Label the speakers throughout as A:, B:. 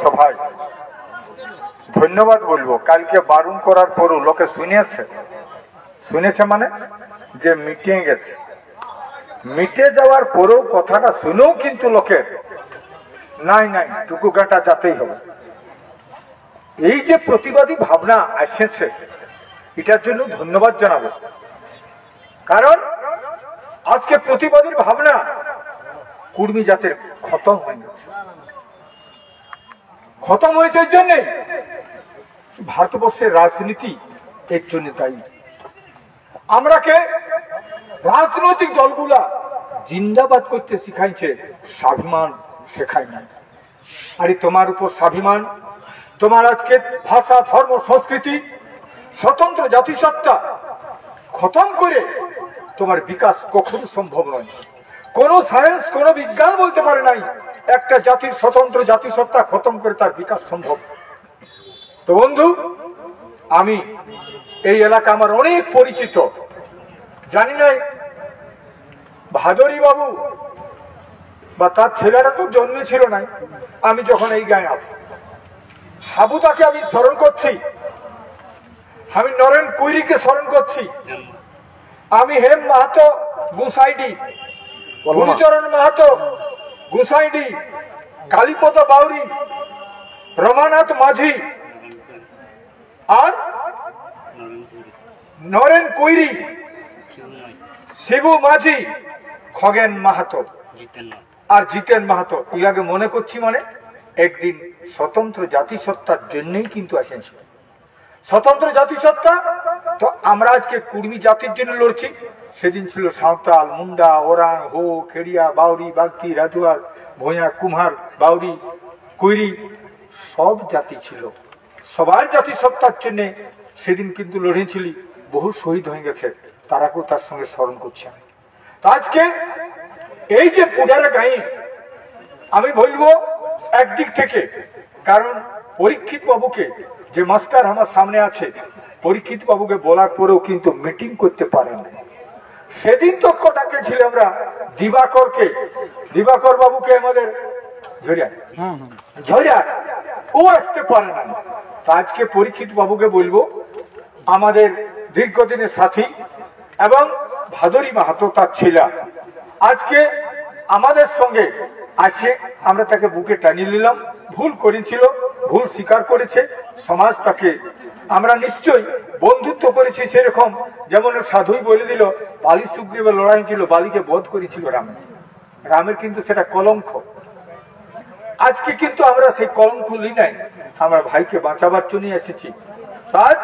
A: সভায় ধন্যবাদ বলবো। কালকে বারণ করার পরও লোকে শুনেছে মানে যে মিটিয়ে গেছে, মিটে যাওয়ার পরেও কথাটা শুনেও কিন্তু লোকের নাই টুকু গাঁটা যাতেই হবে। এই যে প্রতিবাদী ভাবনা এসেছে, এটার জন্য ধন্যবাদ জানাবো। কারণ আজকে প্রতিবাদীর ভাবনা কুর্মী জাতের খতম হয়ে গেছে। খতম হয়েছে এর জন্যে ভারতবর্ষের রাজনীতি এর জন্য দায়ী। আমরাকে রাজনৈতিক দলগুলা জিন্দাবাদ করতে শিখাইছে, স্বাভিমান শেখায় না। আরে তোমার উপর স্বাভিমান, তোমার আজকে ভাষা, ধর্ম, সংস্কৃতি, স্বতন্ত্র জাতিসত্তা খতম করে তোমার বিকাশ কখনো সম্ভব নয়। কোন সায়েন্স, কোন বিজ্ঞান বলতে পারে নাই একটা জাতির স্বতন্ত্র জাতিসত্তা খতম করে তার বিকাশ সম্ভব। তো বন্ধু, আমি এই এলাকা আমার অনেক পরিচিত, জানি নাই ভাদরী বাবু বা তার ছেলেরা তো জন্মেছিল নাই আমি যখন এই গায়ে আসি। হাবুদাকে আমি স্মরণ করছি, আমি নরেন কুইরিকে স্মরণ করছি, আমি হেম মাহাতো গুসাইডি, গুরুচরণ মাহাতো গুসাইডি, কালীপদ বাউরি, রমানাথ মাঝি আর নরেন কুইরি, শিবু মাঝি, খগেন মাহাতো আর জিতেন মাহাতো। ইয়াকে মনে করছি মানে একদিন স্বতন্ত্র জাতিসত্তার জন্যই কিন্তু এসেছিল। স্বতন্ত্র জাতিসত্তা তো আমরা আজকে কুর্মী জাতির জন্য লড়ছি, সেদিন ছিল সাঁওতাল, মুন্ডা, ওরাং, হো, খেড়িয়া, বাউরি, বাগতি, রাজুয়ার, ভূঁইয়া, কুমহার, বাউরি, কুইরি, সব জাতি ছিল। সবার জাতিসত্তার জন্য সেদিন কিন্তু লড়েছিলি, বহু শহীদ হয়ে গেছে, তারাকেও তার সঙ্গে স্মরণ করছি আমি। তো আজকে এই যে পূজারা গাই আমি বলবো একদিক থেকে, কারণ পরীক্ষিত বাবুকে যে মাস্টার আমার সামনে আছে, পরীক্ষিত বাবুকে বলার পরেও কিন্তু মিটিং করতে পারেন না। সেদিন তো কটাকে ছিল আমরা দিবাকরকে, দিবাকর বাবুকে আমাদের ঝরিয়া ও আসতে পারে না। আজকে পরীক্ষিত বাবুকে বলবো, আমাদের দীর্ঘদিনের সাথী এবং ভাদরী মাহাতো তার ছেলে আজকে আমাদের সঙ্গে আসে, আমরা তাকে বুকে টানিয়ে নিলাম। ভুল করেছিল, ভুল স্বীকার করেছে, সমাজ তাকে আমরা নিশ্চয়ই বন্ধুত্ব করেছি। সেরকম যেমন সাধুই বলে দিল বালি সুগ্রীবের লড়াই ছিল, বালিকে বধ করেছিল রামের কিন্তু সেটা কলঙ্ক। আজকে কিন্তু আমরা সেই কলঙ্ক নিই নাই, আমরা ভাইকে বাঁচাবার জন্য এসেছি। আজ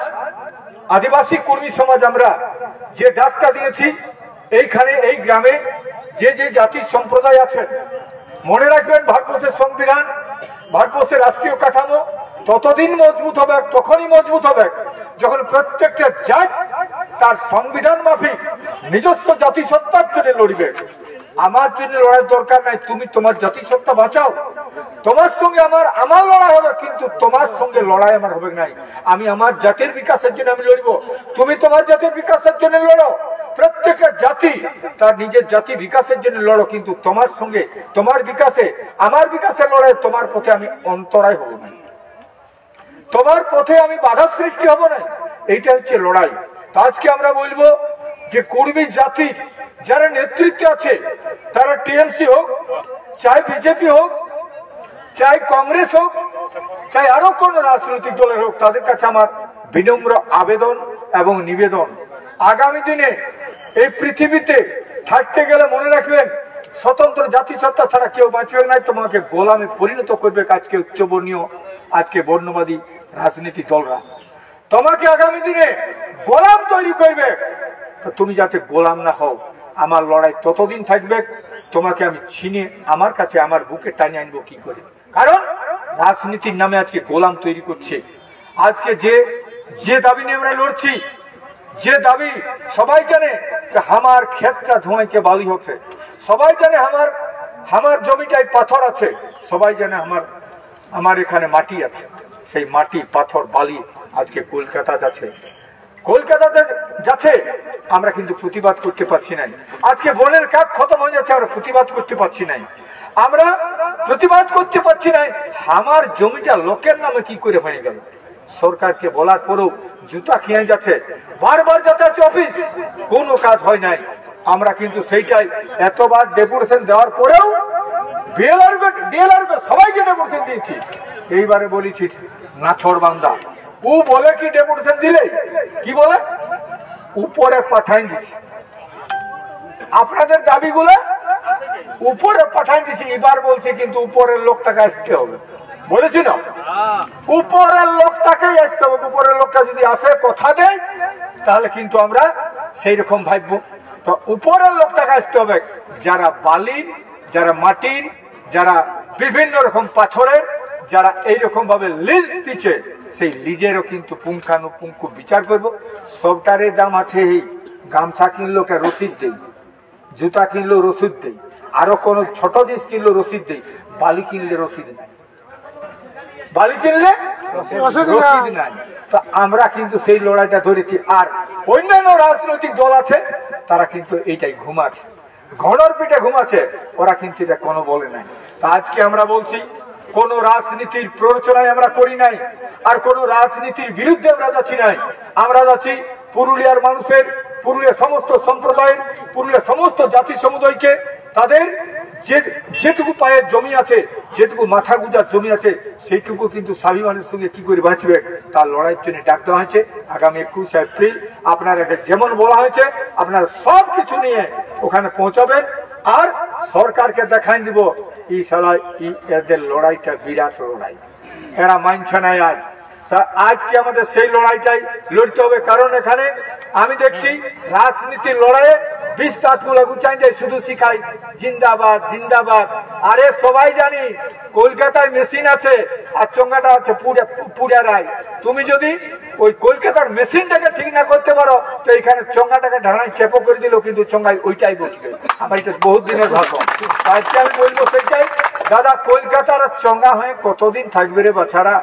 A: আদিবাসী কর্মী সমাজ আমরা যে ডাকটা দিয়েছি, এইখানে এই গ্রামে যে যে জাতির সম্প্রদায় আছে, মনে রাখবেন ভারতবর্ষের সংবিধান, ভারতবর্ষের রাষ্ট্রীয় কাঠামো ততদিন মজবুত হবে, তখনই মজবুত হবে যখন প্রত্যেকটা জাত তার সংবিধান মাফিক নিজস্ব জাতিসত্তার জন্য লড়বে। আমার জন্য লড়ার দরকার নাই, তুমি তোমার জাতিসত্তা বাঁচাও, তোমার সঙ্গে আমার লড়াই হবে, কিন্তু তোমার সঙ্গে লড়াই আমার হবে নাই। আমি আমার জাতির বিকাশের জন্য আমি লড়ব, তুমি তোমার জাতির বিকাশের জন্য লড়ো। প্রত্যেকটা জাতি তার নিজের জাতি বিকাশের জন্য লড়ো, কিন্তু তোমার সঙ্গে তোমার বিকাশে আমার বিকাশের লড়াই তোমার পথে আমি অন্তরায় হব না, তোমার পথে আমি বাধা সৃষ্টি হব না। এইটা হচ্ছে লড়াই। আজকে আমরা বলবো যে কুর্মী জাতির যারা নেতৃত্বে আছে, তারা টিএমসি হোক, চাই বিজেপি হোক, চাই কংগ্রেস হোক, চাই আরো কোন রাজনৈতিক দলের হোক, তাদের কাছে আমার বিনম্র আবেদন এবং নিবেদন, আগামী দিনে এই পৃথিবীতে থাকতে গেলে মনে রাখবেন স্বতন্ত্র জাতিসত্তা ছাড়া কেউ বাঁচবে না, তোমাকে গোলামে পরিণত করবে আজকে উচ্চবর্ণীয়, আজকে বর্ণবাদী রাজনীতি দলরা তোমাকে আগামী দিনে গোলাম তৈরি করবে। তো তুমি যাতে গোলাম না হও, আমার লড়াই ততদিন থাকবে, তোমাকে আমি ছিনে আমার কাছে আমার বুকে টানিয়ে আনবো কি করে? কারণ রাজনীতির নামে আজকে গোলাম তৈরি করছে। আজকে যে দাবি নিয়ে আমরা লড়ছি, যে দাবি সবাই জানে যে আমার ক্ষেতটা ধোঁয়াইকে বালি হচ্ছে, সবাই জানে আমার জমিটায় পাথর আছে, সবাই জানে আমার এখানে মাটি আছে, সেই মাটি পাথর বালি আজকে কলকাতাতে যাচ্ছে, আমরা কিন্তু প্রতিবাদ করতে পারছি না। আজকে বনের কাজ খতম হয়ে যাচ্ছে, আমরা প্রতিবাদ করতে পারছি না। আমরা প্রতিবাদ করতে পারছি না। আমার জমিটা লোকের নামে কি করে হয়ে গেল? সরকারকে বলার পরেও জুতা খেয়ে যাচ্ছে, বারবার যাচ্ছে অফিস, কোনো কাজ হয় নাই। আমরা কিন্তু সেইটাই এতবার ডেপুটেশন দেওয়ার পরেও সবাইকে ডেপুটেশন দিয়েছি। এইবারে বলেছি নাছর বান্দা, ও বলে কি ডেপুটেশন দিলে কি বলে উপরে পাঠাই দিচ্ছি, আপনাদের দাবিগুলো উপরে পাঠাই দিচ্ছি। এবার বলছে কিন্তু উপরের লোকটাকে আসতে হবে, বলেছি না উপরের লোকটাকেই আসতে হবে। উপরের লোকটা যদি আসে কথা দেয় তাহলে কিন্তু আমরা সেই রকম ভাববো। তো উপরের লোকটাকে আসতে হবে, যারা বালির, যারা মাটির, যারা বিভিন্ন রকম পাথরের, যারা এইরকম ভাবে লিজ দিচ্ছে, সেই লিজেরও কিন্তু পুঙ্খানুপুঙ্খ বিচার করব। সবটারে দাম আছে, এই গামছা কিনলো কে রসিদ দেই, জুতা কিনলো রসিদ দেই, আরো কোন ছোট জিনিস কিনলো রসিদ দেই, বালি কিনলে রসিদ নাই, বালি কিনলে রসিদ নাই। তো আমরা কিন্তু সেই লড়াইটা ধরেছি। আর অন্যান্য রাজনৈতিক দল আছে, তারা কিন্তু এইটাই ঘুমাচ্ছে, ঘনর পিঠে ঘুমাচ্ছে, ওরা কিন্তু এটা কোনো বলে নাই। তা আজকে আমরা বলছি কোন রাজনীতির প্ররোচনায় আমরা করি নাই, আর কোন রাজনীতির বিরুদ্ধে আমরা যাচ্ছি নাই। আমরা যাচ্ছি পুরুলিয়ার মানুষের, পুরুলিয়ার সমস্ত সম্প্রদায়ের, পুরুলিয়ার সমস্ত জাতি সমুদায়কে তাদের যেটুকু পায়ের জমি আছে, যেটুকু মাথা গুজার জমি আছে, সেইটুকু কিন্তু স্বাভিমানের সঙ্গে কি করে বাঁচবে তার লড়াইয়ের জন্য ডাক দেওয়া হয়েছে। আগামী 21 এপ্রিল আপনারা যেমন বলা হয়েছে আপনারা সব কিছু নিয়ে ওখানে পৌঁছাবেন, আর সরকারকে দেখাই দিব এই সালা এদের লড়াইটা বিরাট লড়াই, এরা মানছে নাই আজ। তা আজকে আমাদের সেই লড়াইটাই লড়তে হবে। কারণ এখানে আমি দেখছি রাজনীতির লড়াইয়ে 20 টাকুলা গুচাই যায়, শুধু শিখাই জিন্দাবাদ জিন্দাবাদ। আরে সবাই জানি কলকাতায় মেশিন আছে আর চঙ্গাটা আছে পুরারায়। তুমি যদি ওই কলকাতার মেশিনটাকে ঠিক না করতে পারো তো এখানে চঙ্গাটাকে ঢানায় চেপো করে দিল, কিন্তু চঙ্গায় ওইটাই বসবে। আমার এটা বহুত দিনের ভাষণ। আজকে আমি বলবো সেইটাই, দাদা কলকাতার চঙ্গা হয়ে কতদিন থাকবে রে বাছারা?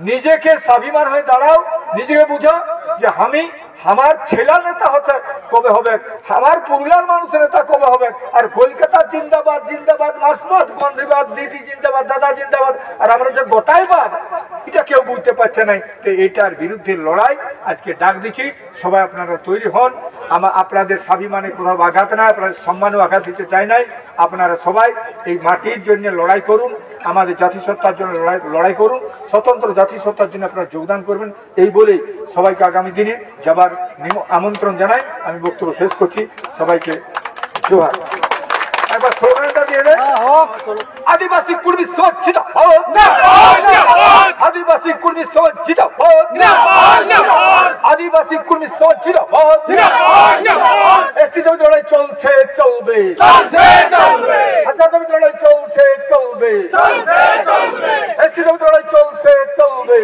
A: নিজেকে স্বাভিমান হয়ে দাঁড়াও, নিজেকে বুঝো যে আমি আমার ছেলের নেতা হচ্ছে কবে হবে, আমার পুরুলিয়ার মানুষের নেতা কবে হবে। আর কলকাতা জিন্দাবাদ জিন্দাবাদ, মাসবাদ বন্দেবাদ, দিদি জিন্দাবাদ, দাদা জিন্দাবাদ, আর আমরা যে গোটাই বাদ, এটা কেউ বুঝতে পারছে না। তো এটার বিরুদ্ধে লড়াই আজকে ডাক দিচ্ছি, সবাই আপনারা তৈরি হন। আপনাদের স্বাভিমানে কোথাও আঘাত নাই, আপনাদের সম্মানেও আঘাত দিতে চাই নাই। আপনারা সবাই এই মাটির জন্য লড়াই করুন, আমাদের জাতিসত্তার জন্য লড়াই করুন, স্বতন্ত্র জাতিসত্তার জন্য আপনারা যোগদান করবেন। এই বলেই সবাইকে আগামী দিনে যাবার আমন্ত্রণ জানাই। আমি বক্তব্য শেষ করছি, সবাইকে জোহার। একবার স্লোগানটা দিয়ে দেয়, আদিবাসী কুর্মী সমাজ জিন্দাবাদ, আদিবাসী কুর্মী সমাজ জিন্দাবাদ, আদিবাসী কুর্মী সমাজ জিন্দাবাদ। এসটি দাবি লড়াই চলছে চলবে, ভাষা দাবি লড়াই চলছে চলবে, এসটি দাবি লড়াই চলছে চলবে,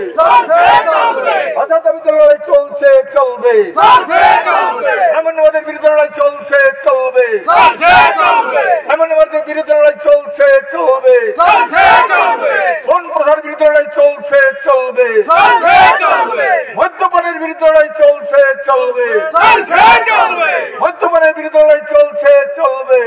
A: ভাষা দাবি লড়াই চলছে চলবে, এমনবাদের বিরুদ্ধে লড়াই চলছে চলবে, এমনবাদের বিরুদ্ধে লড়াই চলছে চলবে, বন প্রসার বিরুদ্ধে লড়াই চলছে চলবে, মদ্যপানের বিরুদ্ধে লড়াই চলছে চলবে, মদ্যপানের বিরুদ্ধে লড়াই চলছে চলবে।